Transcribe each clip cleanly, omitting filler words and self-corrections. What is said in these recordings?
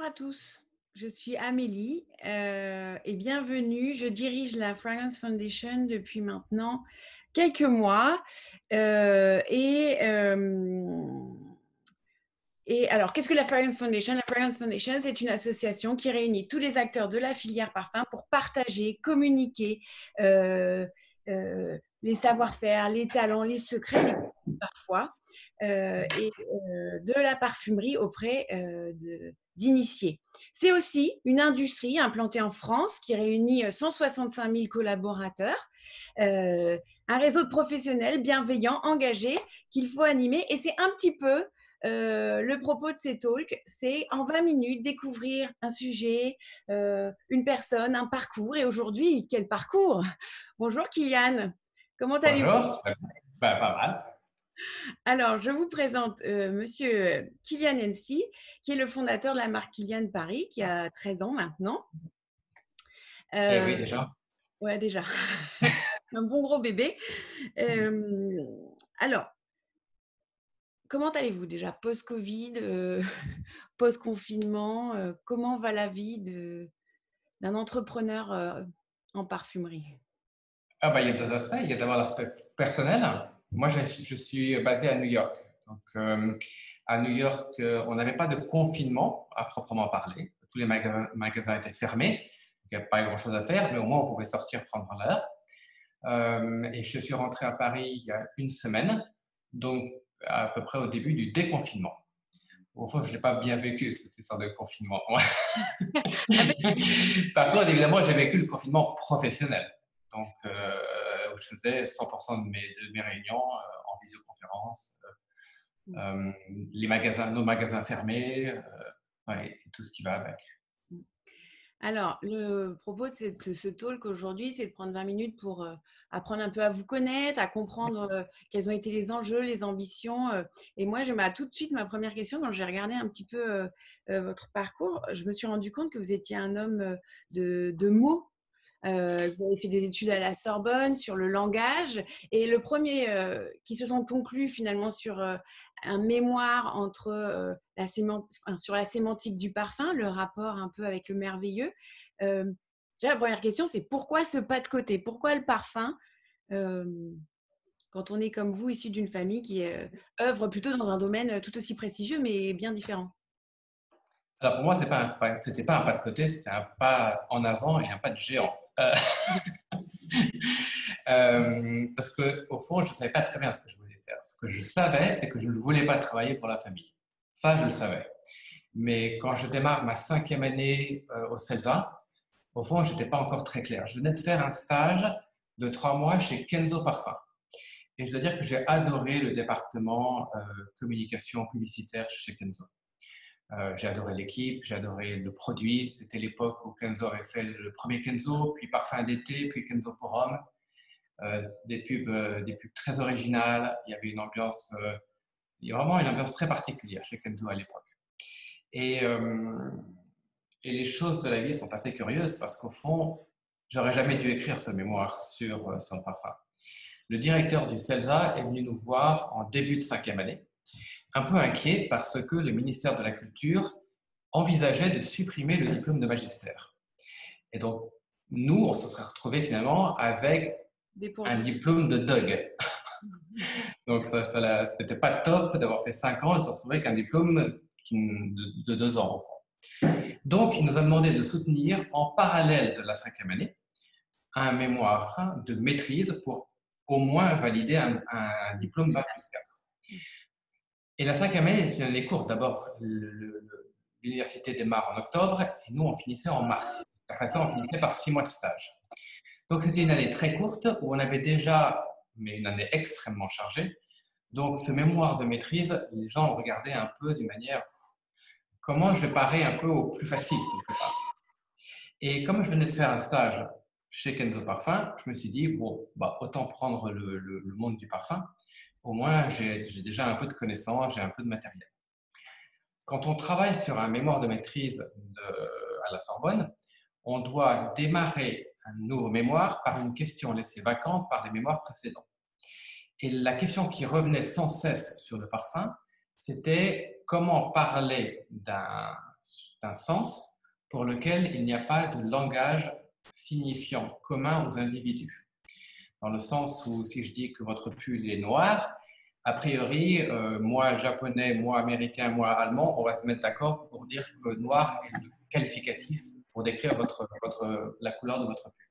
à tous, je suis Amélie et bienvenue. Je dirige la Fragrance Foundation depuis maintenant quelques mois. Et alors, qu'est-ce que la Fragrance Foundation? La Fragrance Foundation, c'est une association qui réunit tous les acteurs de la filière parfum pour partager, communiquer les savoir-faire, les talents, les secrets, les parfois, de la parfumerie auprès d'initiés. C'est aussi une industrie implantée en France qui réunit 165 000 collaborateurs, un réseau de professionnels bienveillants, engagés, qu'il faut animer. Et c'est un petit peu le propos de ces talks, c'est en 20 minutes découvrir un sujet, une personne, un parcours. Et aujourd'hui, quel parcours! Bonjour Kylian, comment allez-vous? Bonjour, pas mal. Alors, je vous présente Monsieur Kylian Hensey, qui est le fondateur de la marque Kylian Paris, qui a 13 ans maintenant. Eh Euh, oui, déjà. ouais, déjà, un bon gros bébé. Euh, alors, comment allez-vous déjà post-Covid, post-confinement? Comment va la vie d'un entrepreneur en parfumerie? Il y a deux aspects. Il y a d'abord l'aspect personnel. Moi, je suis basé à New York. Donc, à New York, on n'avait pas de confinement à proprement parler. Tous les magasins étaient fermés. Il n'y avait pas grand-chose à faire, mais au moins, on pouvait sortir prendre l'air. Et je suis rentré à Paris il y a une semaine, donc à peu près au début du déconfinement. Au fond, je n'ai pas bien vécu cette histoire de confinement. Par contre, évidemment, j'ai vécu le confinement professionnel. Donc, où je faisais 100% de mes réunions en visioconférence, euh, nos magasins fermés, ouais, et tout ce qui va avec. Alors, le propos de ce talk aujourd'hui, c'est de prendre 20 minutes pour apprendre un peu à vous connaître, à comprendre quels ont été les enjeux, les ambitions. Et moi, tout de suite, ma première question, quand j'ai regardé un petit peu votre parcours, je me suis rendu compte que vous étiez un homme de mots. Vous avez fait des études à la Sorbonne sur le langage. Et le premier qui se sont conclus finalement sur un mémoire entre sur la sémantique du parfum, le rapport un peu avec le merveilleux. Euh, Déjà, la première question, c'est pourquoi ce pas de côté? Pourquoi le parfum euh, quand on est comme vous, issu d'une famille qui œuvre plutôt dans un domaine tout aussi prestigieux, mais bien différent? Alors, pour moi, c'était pas un pas de côté, c'était un pas en avant et un pas de géant. Parce qu'au fond, je ne savais pas très bien ce que je voulais faire. Ce que je savais, c'est que je ne voulais pas travailler pour la famille. Ça, je le savais. Mais quand je démarre ma 5e année au CELSA, au fond, je n'étais pas encore très clair. Je venais de faire un stage de 3 mois chez Kenzo Parfum. Et je dois dire que j'ai adoré le département communication publicitaire chez Kenzo. J'ai adoré l'équipe, j'ai adoré le produit. C'était l'époque où Kenzo avait fait le premier Kenzo, puis Parfum d'été, puis Kenzo pour hommes. Des pubs très originales. Il y avait il y a vraiment une ambiance très particulière chez Kenzo à l'époque. Et, euh, et les choses de la vie sont assez curieuses parce qu'au fond, j'aurais jamais dû écrire ce mémoire sur son parfum. Le directeur du CELSA est venu nous voir en début de 5e année, un peu inquiet parce que le ministère de la Culture envisageait de supprimer le diplôme de magistère. Et donc, nous, on se serait retrouvés finalement avec un Dépourvu. diplôme de Doug. Donc, c'était pas top d'avoir fait 5 ans et se retrouver avec un diplôme de 2 ans, au fond. Donc, il nous a demandé de soutenir, en parallèle de la 5e année, un mémoire de maîtrise pour au moins valider un diplôme Bac plus 4. Et la 5e année est une année courte. D'abord, l'université démarre en octobre et nous, on finissait en mars. Après ça, on finissait par 6 mois de stage. Donc, c'était une année très courte où on avait déjà, mais une année extrêmement chargée. Donc, ce mémoire de maîtrise, les gens regardaient un peu d'une manière comment je vais parer un peu au plus facile, quelque part. Et comme je venais de faire un stage chez Kenzo Parfum, je me suis dit, bon, autant prendre le monde du parfum. Au moins, j'ai déjà un peu de connaissances, j'ai un peu de matériel. Quand on travaille sur un mémoire de maîtrise à la Sorbonne, on doit démarrer un nouveau mémoire par une question laissée vacante par les mémoires précédents. Et la question qui revenait sans cesse sur le parfum, c'était comment parler d'un d'un sens pour lequel il n'y a pas de langage signifiant commun aux individus. Dans le sens où si je dis que votre pull est noir, a priori, moi japonais, moi américain, moi allemand, on va se mettre d'accord pour dire que noir est le qualificatif pour décrire la couleur de votre pull.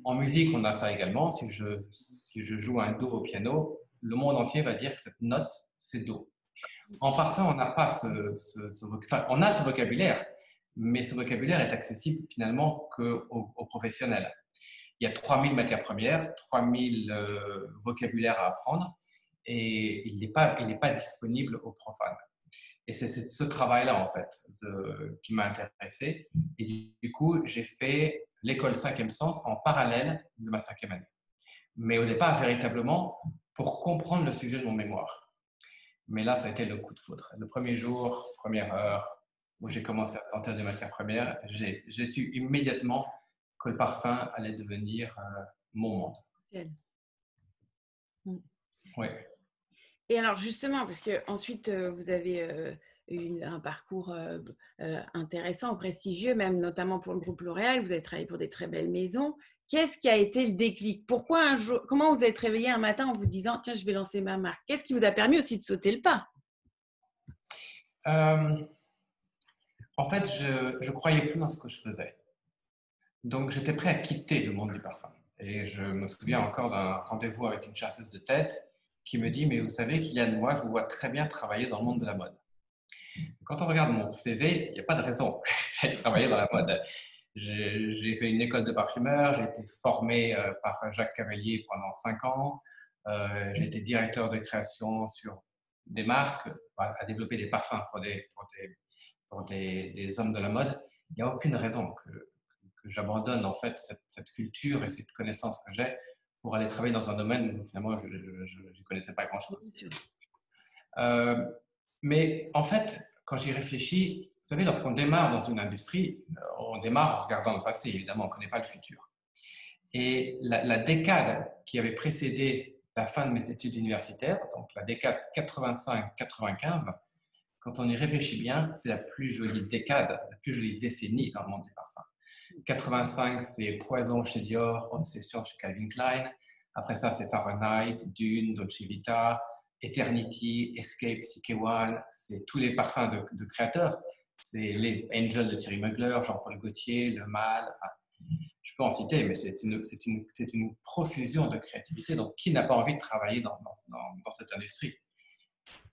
En musique, on a ça également. Si je joue un Do au piano, le monde entier va dire que cette note, c'est Do. En parfum, on n'a pas enfin, on a ce vocabulaire, mais ce vocabulaire est accessible finalement qu'aux professionnels. Il y a 3000 matières premières, 3000 vocabulaires à apprendre, et il n'est pas disponible aux profanes. Et c'est ce travail-là, en fait, qui m'a intéressé. Et du coup, j'ai fait l'école 5e sens en parallèle de ma 5e année. Mais au départ, véritablement, pour comprendre le sujet de mon mémoire. Mais là, ça a été le coup de foudre. Le premier jour, première heure, où j'ai commencé à sentir des matières premières, j'ai su immédiatement que le parfum allait devenir mon monde. Oui. Et alors justement, parce que ensuite vous avez un parcours intéressant, prestigieux, même notamment pour le groupe L'Oréal, vous avez travaillé pour des très belles maisons. Qu'est-ce qui a été le déclic? Pourquoi un jour, comment vous êtes réveillé un matin en vous disant tiens, je vais lancer ma marque? Qu'est-ce qui vous a permis aussi de sauter le pas? En fait, je croyais plus en ce que je faisais. Donc, j'étais prêt à quitter le monde du parfum. Et je me souviens encore d'un rendez-vous avec une chasseuse de tête qui me dit « Mais vous savez, Kylian, moi, je vous vois très bien travailler dans le monde de la mode. » Quand on regarde mon CV, il n'y a pas de raison que j'aille travailler dans la mode. J'ai fait une école de parfumeur, j'ai été formé par Jacques Cavalier pendant 5 ans. J'ai été directeur de création sur des marques, à développer des parfums pour des hommes de la mode. Il n'y a aucune raison que j'abandonne en fait cette culture et cette connaissance que j'ai pour aller travailler dans un domaine où finalement je ne connaissais pas grand-chose. Mais en fait, quand j'y réfléchis, vous savez, lorsqu'on démarre dans une industrie, on démarre en regardant le passé, évidemment, on ne connaît pas le futur. Et la décade qui avait précédé la fin de mes études universitaires, donc la décade 85-95, quand on y réfléchit bien, c'est la plus jolie décade, la plus jolie décennie dans le monde du parfum. 85, c'est Poison chez Dior, Obsession chez Calvin Klein. Après ça, c'est Fahrenheit, Dune, Dolce Vita, Eternity, Escape, CK1. C'est tous les parfums de créateurs. C'est les Angels de Thierry Mugler, Jean-Paul Gaultier, Le Mal. Enfin, je peux en citer, mais c'est une profusion de créativité. Donc, qui n'a pas envie de travailler dans cette industrie?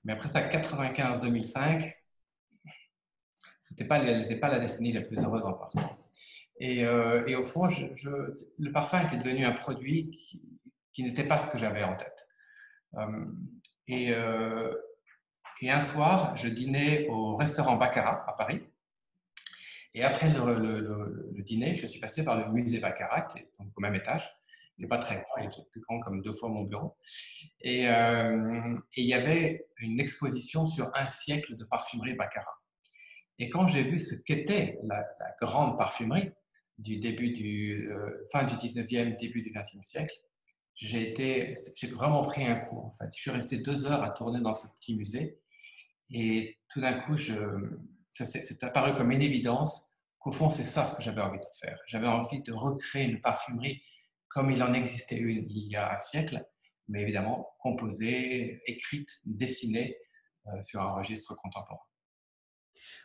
Mais après ça, 95-2005, c'était pas la décennie la plus heureuse en parfum. Et au fond, le parfum était devenu un produit qui n'était pas ce que j'avais en tête. Et un soir, je dînais au restaurant Baccarat à Paris. Et après le dîner, je suis passé par le musée Baccarat, qui est donc au même étage. Il n'est pas très grand, il est grand comme 2 fois mon bureau. Et il y avait une exposition sur un siècle de parfumerie Baccarat. Et quand j'ai vu ce qu'était la grande parfumerie du fin du 19e, début du 20e siècle, j'ai vraiment pris un coup en fait. Je suis resté 2 heures à tourner dans ce petit musée et tout d'un coup, c'est apparu comme une évidence qu'au fond, c'est ça ce que j'avais envie de faire. J'avais envie de recréer une parfumerie comme il en existait une il y a un siècle, mais évidemment composée, écrite, dessinée sur un registre contemporain.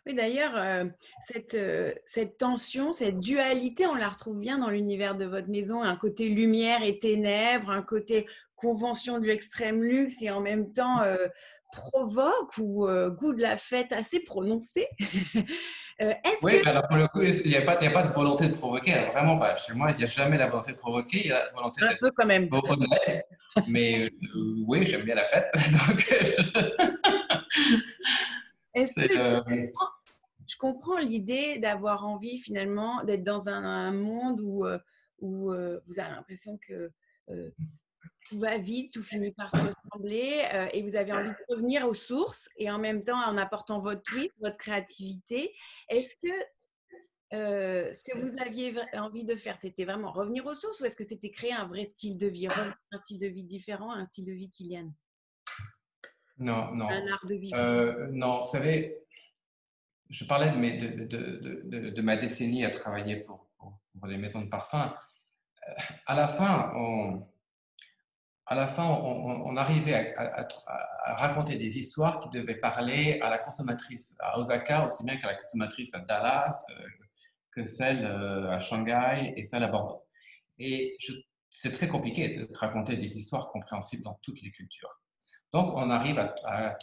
Oui, d'ailleurs, cette tension, cette dualité, on la retrouve bien dans l'univers de votre maison. Un côté lumière et ténèbres, un côté convention de l'extrême luxe et en même temps provoque ou goût de la fête assez prononcé. Oui, alors pour le coup, il n'y a pas de volonté de provoquer, vraiment pas. Chez moi, il n'y a jamais la volonté de provoquer, il y a la volonté un peu quand même. honnête. Mais oui, j'aime bien la fête. Je comprends l'idée d'avoir envie finalement d'être dans un monde où vous avez l'impression que tout va vite, tout finit par se ressembler et vous avez envie de revenir aux sources et en même temps en apportant votre twist, votre créativité. Est-ce que ce que vous aviez envie de faire, c'était vraiment revenir aux sources ou est-ce que c'était créer un vrai style de vie, un style de vie différent, un style de vie Kylian? Non, non. Un art de vivre. Non, vous savez, je parlais de ma décennie à travailler pour les maisons de parfum. À la fin, on arrivait à raconter des histoires qui devaient parler à la consommatrice à Osaka aussi bien qu'à la consommatrice à Dallas, que celle à Shanghai et celle à Bordeaux. Et c'est très compliqué de raconter des histoires compréhensibles dans toutes les cultures. Donc, on arrive à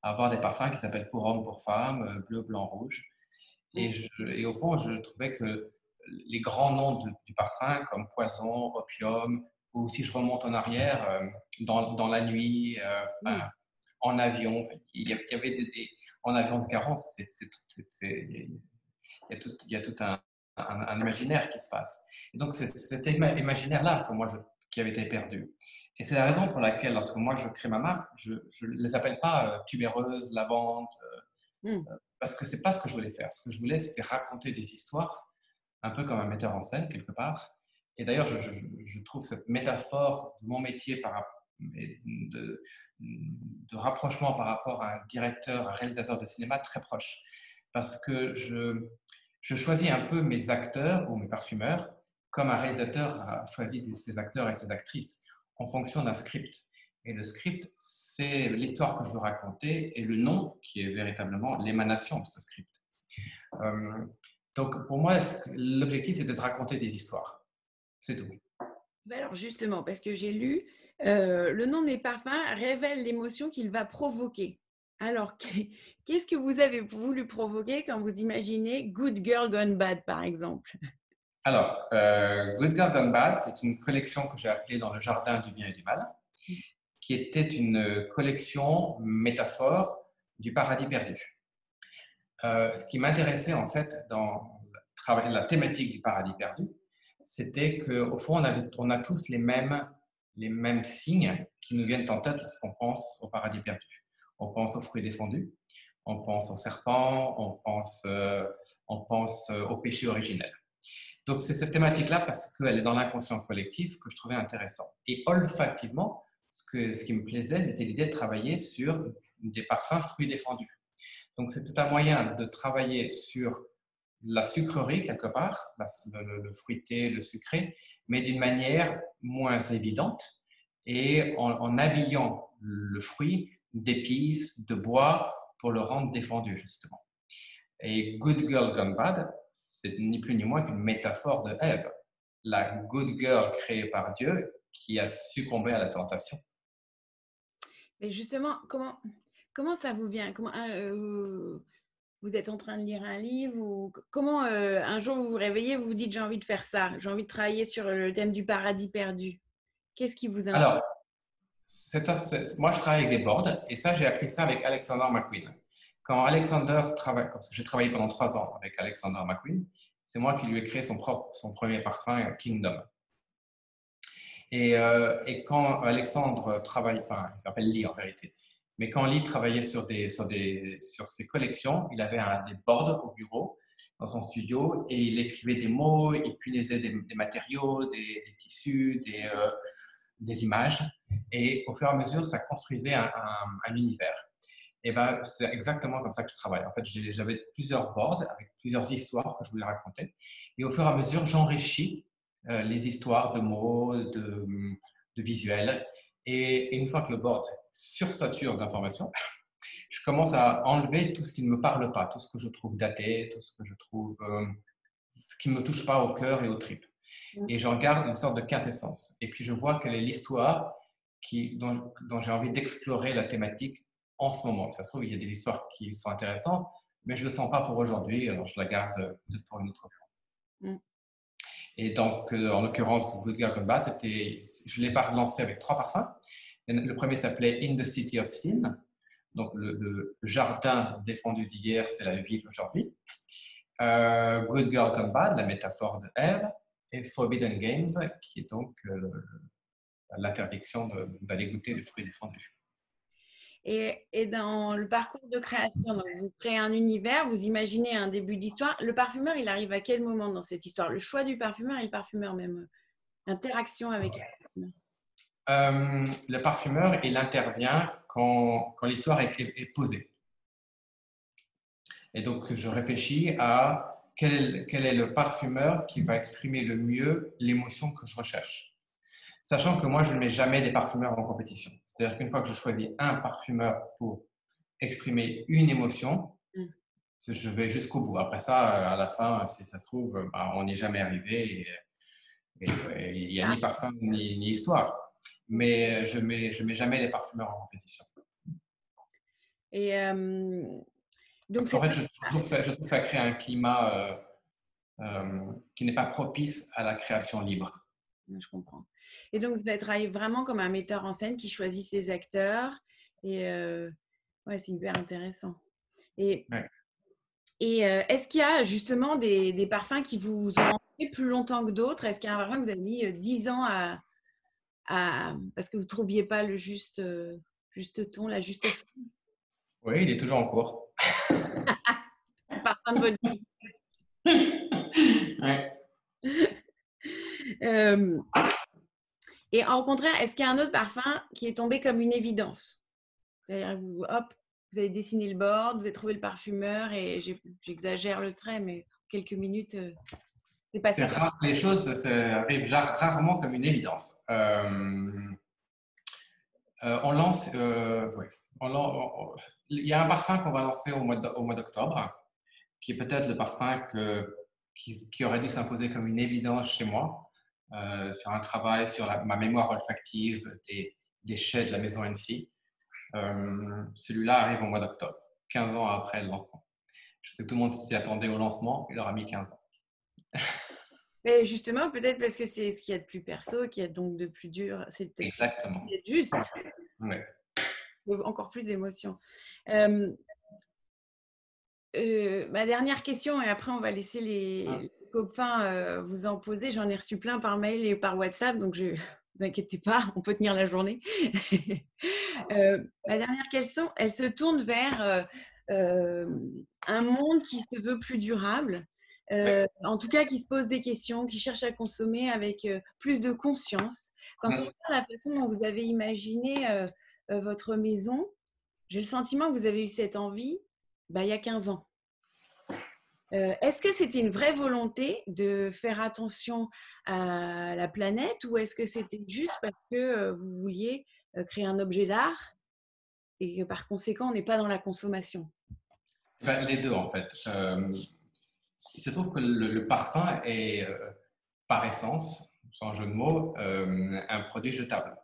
avoir des parfums qui s'appellent pour hommes, pour femmes, bleu, blanc, rouge. Et au fond, je trouvais que les grands noms du parfum, comme Poison, Opium, ou si je remonte en arrière, dans la nuit, Mm. en avion, enfin, il y avait en avion de carence, il y a tout un imaginaire qui se passe. Et donc, c'est cet imaginaire-là que qui avait été perdu. Et c'est la raison pour laquelle, lorsque moi je crée ma marque, je ne les appelle pas tubéreuses, lavande, Mm. parce que c'est pas ce que je voulais faire. Ce que je voulais, c'était raconter des histoires, un peu comme un metteur en scène, quelque part. Et d'ailleurs, je trouve cette métaphore de mon métier de rapprochement par rapport à un directeur, un réalisateur de cinéma très proche. Parce que je choisis un peu mes acteurs ou mes parfumeurs comme un réalisateur a choisi ses acteurs et ses actrices en fonction d'un script. Et le script, c'est l'histoire que je veux raconter et le nom qui est véritablement l'émanation de ce script. Euh, donc pour moi, l'objectif, c'est de raconter des histoires. C'est tout. Ben alors justement, parce que j'ai lu, le nom de mes parfums révèle l'émotion qu'il va provoquer. Alors, qu'est-ce que vous avez voulu provoquer quand vous imaginez Good Girl Gone Bad, par exemple? Alors, Good Girl Gone Bad, c'est une collection que j'ai appelée Dans le jardin du bien et du mal, qui était une collection métaphore du paradis perdu. Ce qui m'intéressait en fait dans la thématique du paradis perdu, c'était qu'au fond, on a tous les mêmes signes qui nous viennent en tête lorsqu'on pense au paradis perdu. On pense aux fruits défendus, on pense au serpent, on pense au péché originel. Donc c'est cette thématique-là, parce qu'elle est dans l'inconscient collectif, que je trouvais intéressant. Et olfactivement, ce qui me plaisait, c'était l'idée de travailler sur des parfums fruits défendus. Donc, c'était un moyen de travailler sur la sucrerie, quelque part, le fruité, le sucré, mais d'une manière moins évidente et en habillant le fruit d'épices, de bois, pour le rendre défendu, justement. Et Good Girl Gone Bad, c'est ni plus ni moins qu'une métaphore de Ève, la good girl créée par Dieu qui a succombé à la tentation. Mais justement, comment ça vous vient? Vous êtes en train de lire un livre ou comment un jour vous vous réveillez, vous vous dites j'ai envie de faire ça, j'ai envie de travailler sur le thème du paradis perdu. Qu'est-ce qui vous inspire? Alors, moi, je travaille avec des boards et ça, j'ai appris ça avec Alexander McQueen. Quand Alexander travaille, parce que j'ai travaillé pendant 3 ans avec Alexander McQueen, c'est moi qui lui ai créé son premier parfum, Kingdom. Et quand Alexandre travaille, enfin, il s'appelle Lee en vérité, mais quand Lee travaillait sur ses collections, il avait des boards au bureau, dans son studio, et il écrivait des mots, il punaisait des matériaux, des tissus, des images, et au fur et à mesure, ça construisait un univers. Et ben, c'est exactement comme ça que je travaille. En fait, j'avais plusieurs boards avec plusieurs histoires que je voulais raconter, et au fur et à mesure, j'enrichis les histoires de mots, de visuels. Et une fois que le board sursature d'informations, je commence à enlever tout ce qui ne me parle pas, tout ce que je trouve daté, tout ce que je trouve qui ne me touche pas au cœur et aux tripes. Et j'en garde une sorte de quintessence. Et puis je vois quelle est l'histoire dont j'ai envie d'explorer la thématique en ce moment. Ça se trouve, il y a des histoires qui sont intéressantes, mais je ne le sens pas pour aujourd'hui, alors je la garde peut-être pour une autre fois. Mm. Et donc, en l'occurrence, Good Girl Gone Bad, je l'ai lancé avec 3 parfums. Le premier s'appelait In the City of Sin. Donc, le jardin défendu d'hier, c'est la ville aujourd'hui. Good Girl Gone Bad, la métaphore de Ève. Et Forbidden Games, qui est donc l'interdiction d'aller goûter le fruit défendu. Et dans le parcours de création, donc vous créez un univers, vous imaginez un début d'histoire. Le parfumeur, il arrive à quel moment dans cette histoire? Le choix du parfumeur et le parfumeur même, l'interaction avec le parfumeur. Le parfumeur, il intervient quand l'histoire est posée. Et donc, je réfléchis à quel est le parfumeur qui va exprimer le mieux l'émotion que je recherche. Sachant que moi, je ne mets jamais des parfumeurs en compétition. C'est-à-dire qu'une fois que je choisis un parfumeur pour exprimer une émotion, Mm. je vais jusqu'au bout. Après ça, à la fin, si ça se trouve, bah, on n'y est jamais arrivé et il n'y a Ah. ni parfum ni histoire. Mais je mets jamais les parfumeurs en compétition. Et donc, Parce qu'en fait, je trouve que ça crée un climat qui n'est pas propice à la création libre. je comprends. Et donc, vous travaillez vraiment comme un metteur en scène qui choisit ses acteurs. Et ouais, c'est hyper intéressant. Et, Ouais. est-ce qu'il y a justement des parfums qui vous ont marqué plus longtemps que d'autres? Est-ce qu'il y a un parfum que vous avez mis 10 ans parce que vous ne trouviez pas le juste ton, la juste forme? Oui, il est toujours en cours. Le parfum de votre vie. Ouais. Euh, et au contraire, est-ce qu'il y a un autre parfum qui est tombé comme une évidence? C'est-à-dire, hop, vous avez dessiné le board, vous avez trouvé le parfumeur et j'exagère le trait, mais en quelques minutes, c'est C'est passé. rare, les choses arrivent rarement comme une évidence. On lance, ouais, il y a un parfum qu'on va lancer au mois d'octobre, qui est peut-être le parfum qui aurait dû s'imposer comme une évidence chez moi, sur un travail sur ma mémoire olfactive des chais de la maison NC. Celui-là arrive au mois d'octobre, 15 ans après le lancement. Je sais que tout le monde s'y attendait au lancement, il aura mis 15 ans. Mais justement, peut-être parce que c'est ce qu'il y a de plus perso, qu'il y a donc de plus dur, c'est peut-être Exactement. juste, Ouais. encore plus d'émotions. Ma dernière question, et après on va laisser les copains vous en poser. J'en ai reçu plein par mail et par WhatsApp, donc vous inquiétez pas, on peut tenir la journée. Ma dernière question, elle se tourne vers un monde qui se veut plus durable, en tout cas qui se pose des questions, qui cherche à consommer avec plus de conscience. Quand on regarde la façon dont vous avez imaginé votre maison, j'ai le sentiment que vous avez eu cette envie il y a 15 ans. Est-ce que c'était une vraie volonté de faire attention à la planète ou est-ce que c'était juste parce que vous vouliez créer un objet d'art et que par conséquent, on n'est pas dans la consommation? Les deux, en fait. Il se trouve que le parfum est, par essence, sans jeu de mots, un produit jetable.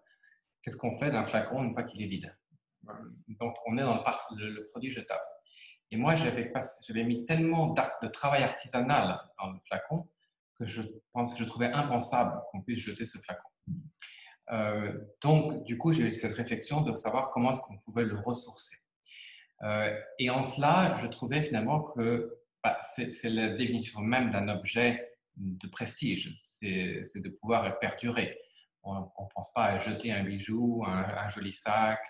Qu'est-ce qu'on fait d'un flacon une fois qu'il est vide? Donc, on est dans le produit jetable. Et moi, j'avais mis tellement de travail artisanal dans le flacon que je trouvais impensable qu'on puisse jeter ce flacon. Donc, du coup, j'ai eu cette réflexion de savoir comment est-ce qu'on pouvait le ressourcer. Et en cela, je trouvais finalement que c'est la définition même d'un objet de prestige, c'est de pouvoir perdurer. On ne pense pas à jeter un bijou, un joli sac.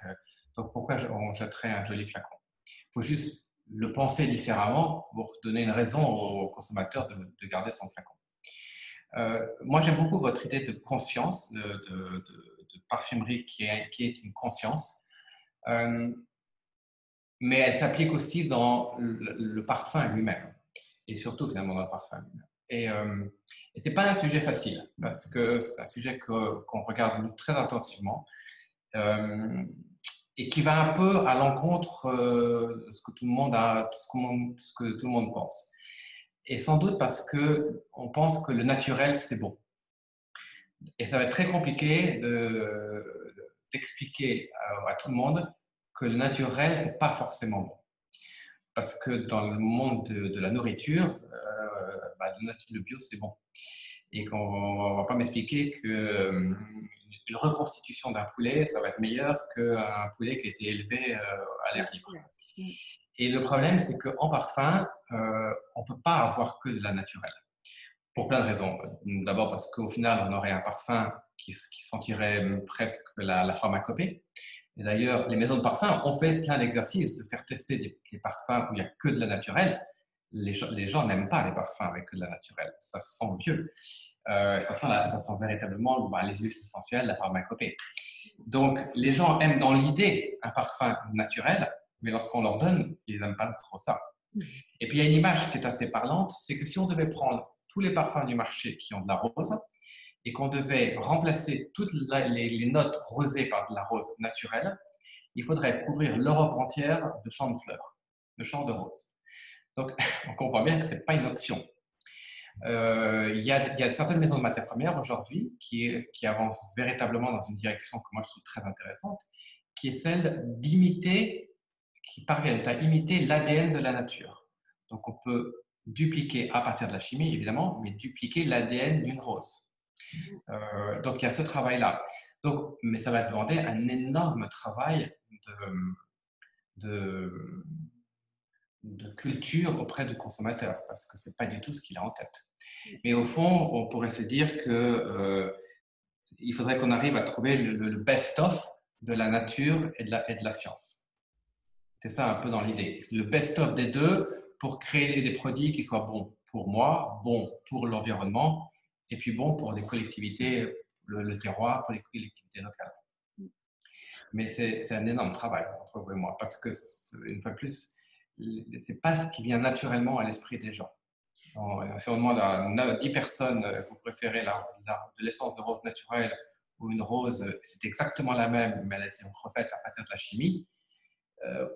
Donc pourquoi on jetterait un joli flacon? Il faut juste le penser différemment pour donner une raison au consommateur de garder son flacon. Moi, j'aime beaucoup votre idée de conscience, de parfumerie qui est une conscience. Mais elle s'applique aussi dans le parfum lui-même, et surtout finalement dans le parfum lui-même. Et ce n'est pas un sujet facile, parce que c'est un sujet qu'on regarde nous très attentivement, et qui va un peu à l'encontre de ce que tout le monde ce que tout le monde pense. Et sans doute parce qu'on pense que le naturel, c'est bon. Et ça va être très compliqué d'expliquer à tout le monde que le naturel, c'est pas forcément bon. Parce que dans le monde de la nourriture, le bio, c'est bon. Et qu'on ne va pas m'expliquer qu'une reconstitution d'un poulet, ça va être meilleur qu'un poulet qui a été élevé à l'air libre. Et le problème, c'est qu'en parfum, on ne peut pas avoir que de la naturelle. Pour plein de raisons. D'abord parce qu'au final, on aurait un parfum qui sentirait presque la pharmacopée. Et d'ailleurs, les maisons de parfums ont fait plein d'exercices de faire tester des parfums où il n'y a que de la naturelle. Les gens n'aiment pas les parfums avec que de la naturelle. Ça sent vieux. Ça sent véritablement les huiles essentielles, la pharmacopée. Donc, les gens aiment dans l'idée un parfum naturel, mais lorsqu'on leur donne, ils n'aiment pas trop ça. Et puis, il y a une image qui est assez parlante, c'est que si on devait prendre tous les parfums du marché qui ont de la rose et qu'on devait remplacer toutes les notes rosées par de la rose naturelle, il faudrait couvrir l'Europe entière de champs de fleurs, de champs de roses. Donc, on comprend bien que ce n'est pas une option. Il y a certaines maisons de matières premières aujourd'hui qui avancent véritablement dans une direction que moi je trouve très intéressante, qui est celle d'imiter, qui parviennent à imiter l'ADN de la nature. Donc on peut dupliquer, à partir de la chimie évidemment, mais dupliquer l'ADN d'une rose. Donc il y a ce travail-là. Mais ça va demander un énorme travail de culture auprès du consommateur, parce que ce n'est pas du tout ce qu'il a en tête. Mais au fond, on pourrait se dire que il faudrait qu'on arrive à trouver le best-of de la nature et de la science. C'est ça un peu dans l'idée. Le best-of des deux pour créer des produits qui soient bons pour moi, bons pour l'environnement, et puis bons pour les collectivités, le terroir, pour les collectivités locales. Mais c'est un énorme travail entre vous et moi, parce que, une fois de plus, c'est pas ce qui vient naturellement à l'esprit des gens. Si on demande à 10 personnes, vous préférez de l'essence de rose naturelle ou une rose, c'est exactement la même, mais elle a été refaite à partir de la chimie,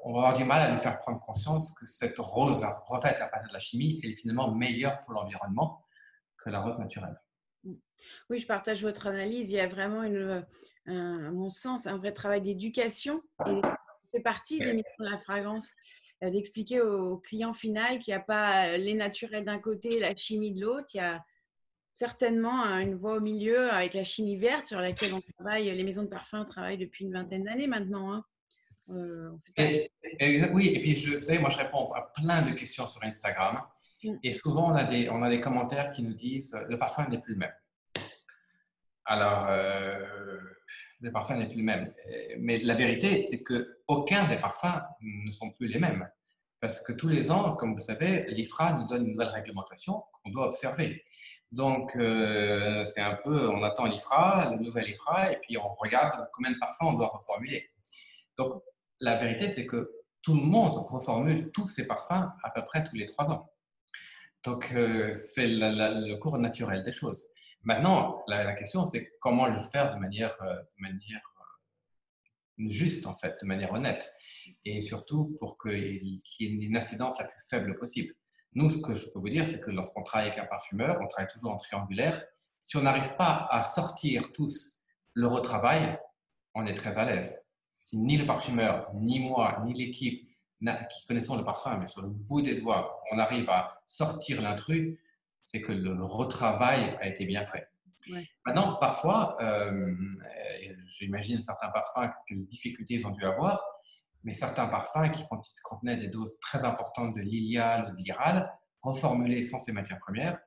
on va avoir du mal à lui faire prendre conscience que cette rose refaite à partir de la chimie est finalement meilleure pour l'environnement que la rose naturelle. Oui, je partage votre analyse. Il y a vraiment, à mon sens, un vrai travail d'éducation et ça fait partie des missions de la fragrance, d'expliquer au client final qu'il n'y a pas les naturels d'un côté et la chimie de l'autre. Il y a certainement une voie au milieu avec la chimie verte sur laquelle on travaille. Les maisons de parfum travaillent depuis une vingtaine d'années maintenant. Hein. On sait pas. Oui, et puis vous savez, moi je réponds à plein de questions sur Instagram et souvent on a des commentaires qui nous disent le parfum n'est plus le même. Alors, le parfum n'est plus le même. Mais la vérité, c'est qu'aucun des parfums ne sont plus les mêmes. Parce que tous les ans, comme vous le savez, l'IFRA nous donne une nouvelle réglementation qu'on doit observer. Donc, c'est un peu, on attend l'IFRA, la nouvelle IFRA, et puis on regarde combien de parfums on doit reformuler. Donc, la vérité, c'est que tout le monde reformule tous ses parfums à peu près tous les 3 ans. Donc, c'est le cours naturel des choses. Maintenant, la question, c'est comment le faire de manière juste, en fait, de manière honnête. Et surtout pour qu'il y ait une incidence la plus faible possible. Nous, ce que je peux vous dire, c'est que lorsqu'on travaille avec un parfumeur, on travaille toujours en triangulaire. Si on n'arrive pas à sortir tous le retravail, on est très à l'aise. Si ni le parfumeur, ni moi, ni l'équipe qui connaissons le parfum, mais sur le bout des doigts, on arrive à sortir l'intrus, c'est que le retravail a été bien fait. Ouais. Maintenant, parfois, j'imagine certains parfums, quelles difficultés ils ont dû avoir, mais certains parfums qui contenaient des doses très importantes de lilial ou de liral, reformulés sans ces matières premières.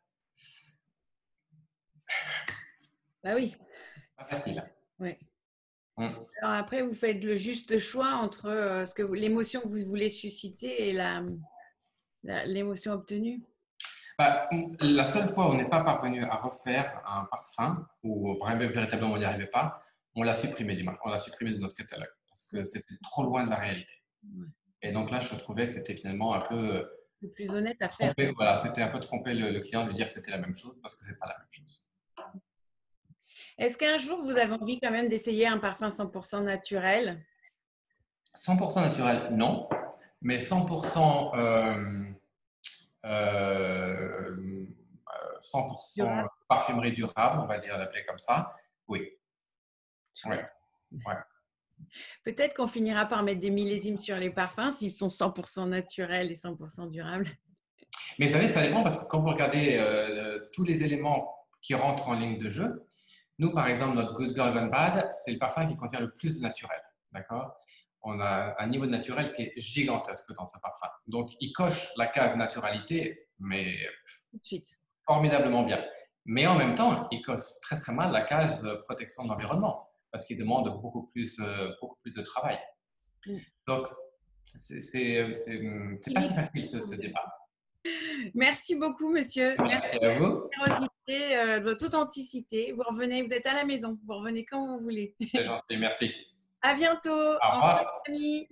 Bah oui. Pas facile. Ouais. Alors après, vous faites le juste choix entre l'émotion que vous voulez susciter et l'émotion obtenue. Bah, la seule fois où on n'est pas parvenu à refaire un parfum, ou vraiment véritablement on n'y arrivait pas, on l'a supprimé on l'a supprimé de notre catalogue, parce que c'était trop loin de la réalité. Ouais. Et donc là, je trouvais que c'était finalement un peu… le plus honnête à faire. Voilà, c'était un peu tromper le client de lui dire que c'était la même chose, parce que ce n'est pas la même chose. Est-ce qu'un jour, vous avez envie quand même d'essayer un parfum 100% naturel? 100% naturel, non. Mais 100%, 100% parfumerie durable, on va dire l'appeler comme ça, oui. Ouais. Ouais. Peut-être qu'on finira par mettre des millésimes sur les parfums s'ils sont 100% naturels et 100% durables. Mais vous savez, ça dépend parce que quand vous regardez tous les éléments qui rentrent en ligne de jeu, nous, par exemple, notre Good Girl Gone Bad, c'est le parfum qui contient le plus de naturel. D'accord? On a un niveau de naturel qui est gigantesque dans ce parfum. Donc, il coche la case naturalité, mais tout de suite. Formidablement bien. Mais en même temps, il coche très très mal la case de protection de l'environnement parce qu'il demande beaucoup plus de travail. Donc, c'est pas si facile ce débat. Merci beaucoup, monsieur. Merci à vous. De votre authenticité. Vous revenez, vous êtes à la maison. Vous revenez quand vous voulez. C'est gentil, merci. À bientôt. Au revoir. Amis.